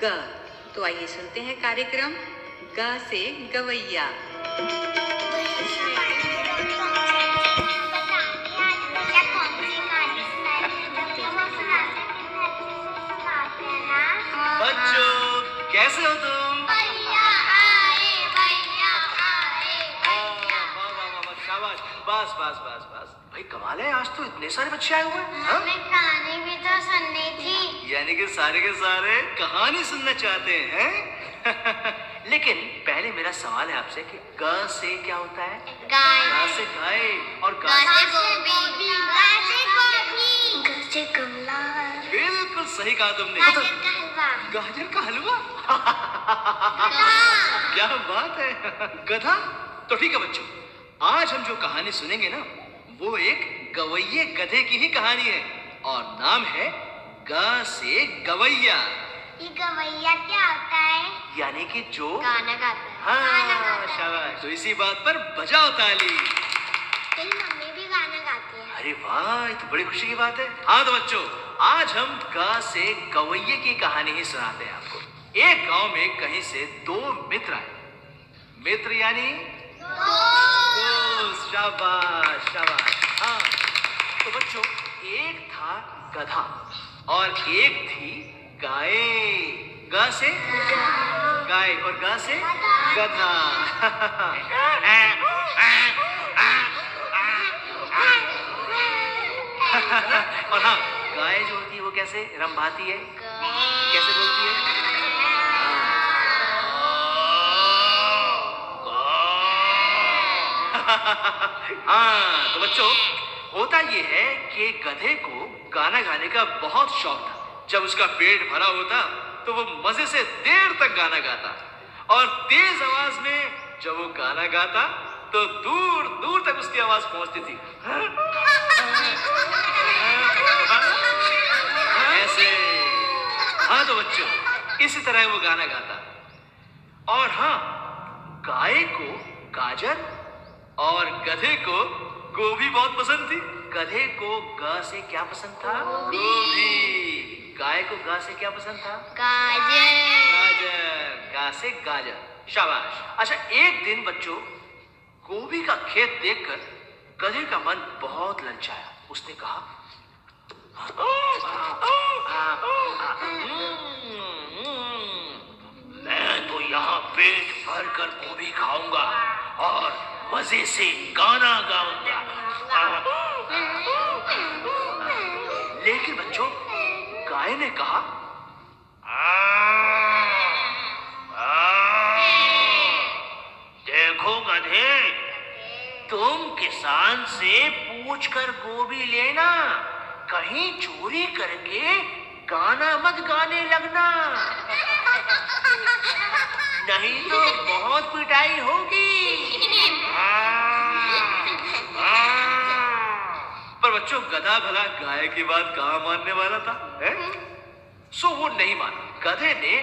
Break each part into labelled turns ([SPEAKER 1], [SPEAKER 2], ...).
[SPEAKER 1] ग। तो आइए सुनते हैं कार्यक्रम ग से गवैया।
[SPEAKER 2] बच्चों कैसे हो तुम?
[SPEAKER 3] भैया आए, भैया आए,
[SPEAKER 2] शाबाश, बस बस बस बस। भाई कमाल है, आज तो इतने सारे बच्चे आए हुए हैं।
[SPEAKER 3] हमें कहानी भी तो सुननी थी।
[SPEAKER 2] यानी कि सारे के सारे कहानी सुनना चाहते हैं? लेकिन पहले मेरा सवाल है आपसे कि ग से क्या होता है?
[SPEAKER 3] गाय।
[SPEAKER 2] ग से गाय और ग
[SPEAKER 3] से गोभी, गाय से गोभी, ग से गमला।
[SPEAKER 2] बिल्कुल सही कहा तुमने।
[SPEAKER 3] गाजर का हलवा।
[SPEAKER 2] गाजर का हलवा। क्या बात है। गधा। तो ठीक है बच्चों, आज हम जो कहानी सुनेंगे ना वो एक गवैये गधे की ही कहानी है और नाम है ग से गवैया।
[SPEAKER 3] ये गवैया क्या होता है?
[SPEAKER 2] यानी कि जो
[SPEAKER 3] गाना गाता है।
[SPEAKER 2] हाँ शाबाश। तो इसी बात पर बजाओ ताली।
[SPEAKER 3] मेरी मम्मी भी गाना गाती है।
[SPEAKER 2] अरे वाह, ये तो बड़ी खुशी की बात है। हाँ तो बच्चों, आज हम ग से गवैये की कहानी ही सुनाते हैं आपको। एक गांव में कहीं से दो मित्र आए। मित्र यानी दोस्त। शाबाश शाबाश। हाँ तो बच्चों, एक था गधा और एक थी गाय। ग से गाय और ग से गधा। और हाँ, गाय जो होती है वो कैसे रंभाती है, कैसे बोलती है? हाँ तो बच्चों, होता ये है कि गधे को गाना गाने का बहुत शौक था। जब उसका पेट भरा होता तो वो मजे से देर तक गाना गाता और तेज आवाज में जब वो गाना गाता तो दूर दूर तक उसकी आवाज पहुंचती थी। ऐसे। हाँ तो बच्चों, इसी तरह वो गाना गाता। और हाँ, गाय को गाजर और गधे को गोभी बहुत पसंद थी। गधे को ग से क्या पसंद था? गोभी। गाय को ग से क्या पसंद था?
[SPEAKER 3] गाजर।
[SPEAKER 2] गाजर। ग से गाजर। शाबाश। अच्छा, एक दिन बच्चों, गोभी का खेत देखकर गधे का मन बहुत ललचाया। उसने कहा, मैं तो यहाँ पेट भर कर गोभी खाऊंगा और मजे से गाना गाऊंगा। लेकिन बच्चों, गाय ने कहा, देखो गधे, तुम किसान से पूछकर गोभी लेना, कहीं चोरी करके गाना मत गाने लगना, नहीं तो बहुत पिटाई होगी। पर बच्चों, गधा भला गाय की बात कहाँ मानने वाला था, है? सो वो नहीं माना। गधे ने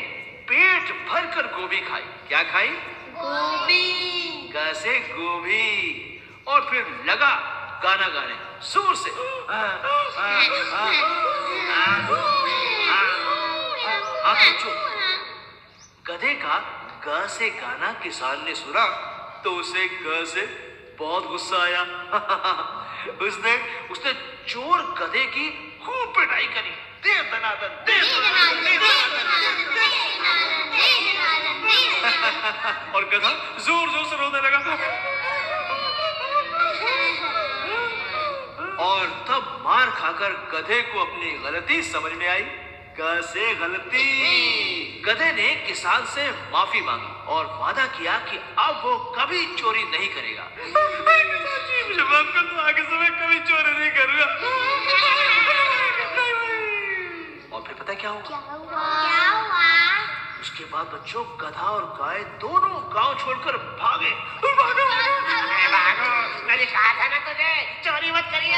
[SPEAKER 2] पेट भर कर गोभी खाई। क्या खाई?
[SPEAKER 3] गोभी।
[SPEAKER 2] ग से गोभी। और फिर लगा गाना गाने जोर से। बच्चों, गधे का ग से गाना किसान ने सुना तो उसे ग से बहुत गुस्सा आया। उसने चोर गधे की खूब पिटाई करी। दे दनादन, दे दनादन, दे दनादन। और गधा जोर जोर से रोने लगा। और तब मार खाकर गधे को अपनी गलती समझ में आई। ग से गलती। गधे ने किसान से माफी मांगी और वादा किया कि अब वो कभी चोरी नहीं करेगा। मुझे माफ कर दो, आगे से मैं कभी चोरी नहीं करूंगा। और फिर पता क्या हुआ?
[SPEAKER 3] क्या हुआ?
[SPEAKER 2] उसके बाद बच्चों, गधा और गाय दोनों गांव छोड़कर भागे।
[SPEAKER 3] मैंने कहा था ना तुझे, चोरी मत करिए।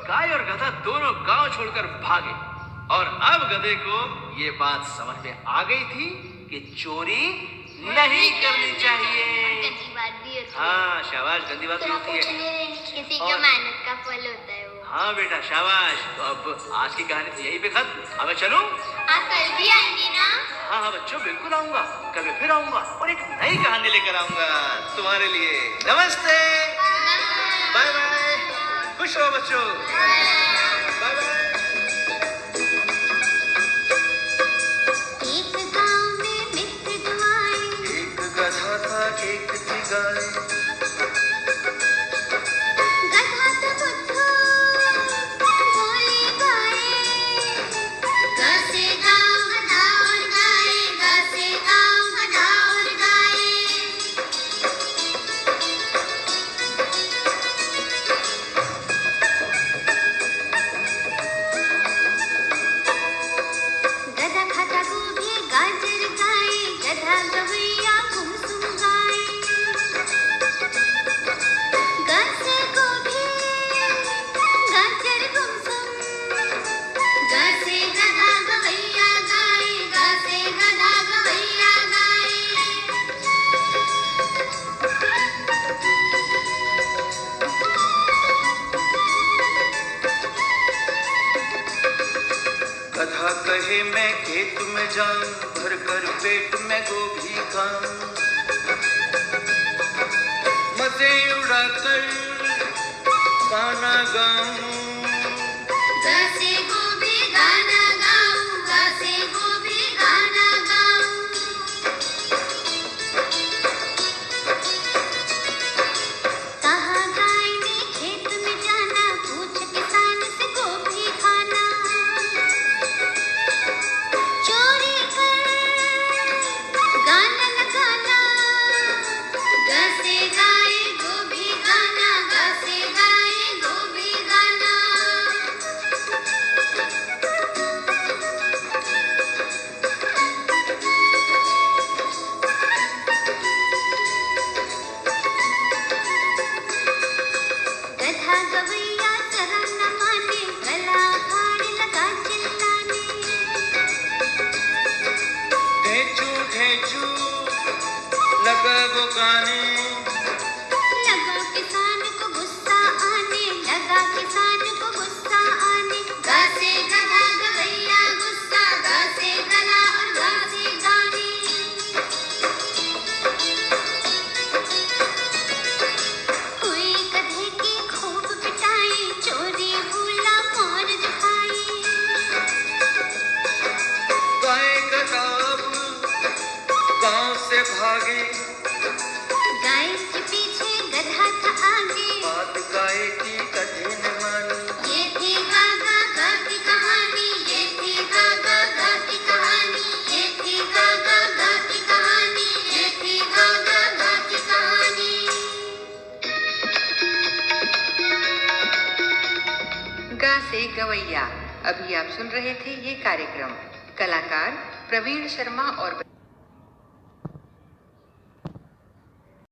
[SPEAKER 2] गाय और गधा दोनों गांव छोड़कर भागे और अब गधे को ये बात समझ में आ गई थी कि चोरी नहीं करनी चाहिए।
[SPEAKER 3] गंदी बात भी होती है।
[SPEAKER 2] हाँ शाबाश, गंदी बात भी होती है।
[SPEAKER 3] किसी की मेहनत का फल होता है वो।
[SPEAKER 2] हाँ बेटा शाबाश। तो अब आज की कहानी यही पे खत्म। अब मैं चलूं?
[SPEAKER 3] आप कल भी आएंगे ना?
[SPEAKER 2] हाँ हाँ बच्चों, बिल्कुल आऊंगा। कल मैं फिर आऊंगा और एक नई कहानी लेकर आऊंगा तुम्हारे लिए। नमस्ते, बाय बाय, खुश रहो बच्चों, बाय बाय।
[SPEAKER 3] एक गांव में मित्र दुआएं,
[SPEAKER 2] एक गधा था एक थी गाय,
[SPEAKER 3] गधा तो बुद्धू बोली गाए, ग से गाँव गधा और गाए, ग से गाँव गधा और गाए। गधा खाता गोभी गाजर गाए, गधा गवैया गुमसुम गाए, ग से गोभी गाजर गुमसुम, ग से गधा गवैया गाए, ग से गधा गवैया गाए।
[SPEAKER 2] गधा कहे मैं खेत में जाऊं, भर कर पेट में गोभी खाऊं, मजे उड़ाकर गाना गाऊं।
[SPEAKER 3] ग से गोभी गाना गाऊं, ग से गोभी गाना गाऊं। कहा गाय ने खेत में जाना, पूछ किसान से गोभी खाना, चोरी कर गाना लगाना, ग से गाए गोभी गाना, ग से गाए गोभी गाना। गधा गवैया जरा न माने, गला फाड़ लगा चिल्लाने,
[SPEAKER 2] ढेंचू ढेंचू लगा वो गाने,
[SPEAKER 3] लगा किसान को गुस्सा आने, लगा किसान को गुस्सा आने। ग से गधा गवैया गुस्सा, ग से गला और ग से गाने। हुई गधे की खूब पिटाई, चोरी भूला मोर दिखाई,
[SPEAKER 2] गाय गदाब गांव से भागे,
[SPEAKER 3] गाय के पीछे गधा था आगे।
[SPEAKER 2] बात गाय की गधे न मानी,
[SPEAKER 3] ये थी गागा गा की कहानी, ये थी गागा गा की कहानी, ये थी गागा गा की कहानी, ये थी गागा गा की कहानी।
[SPEAKER 1] गा से गवैया। अभी आप सुन रहे थे ये कार्यक्रम। कलाकार प्रवीण शर्मा और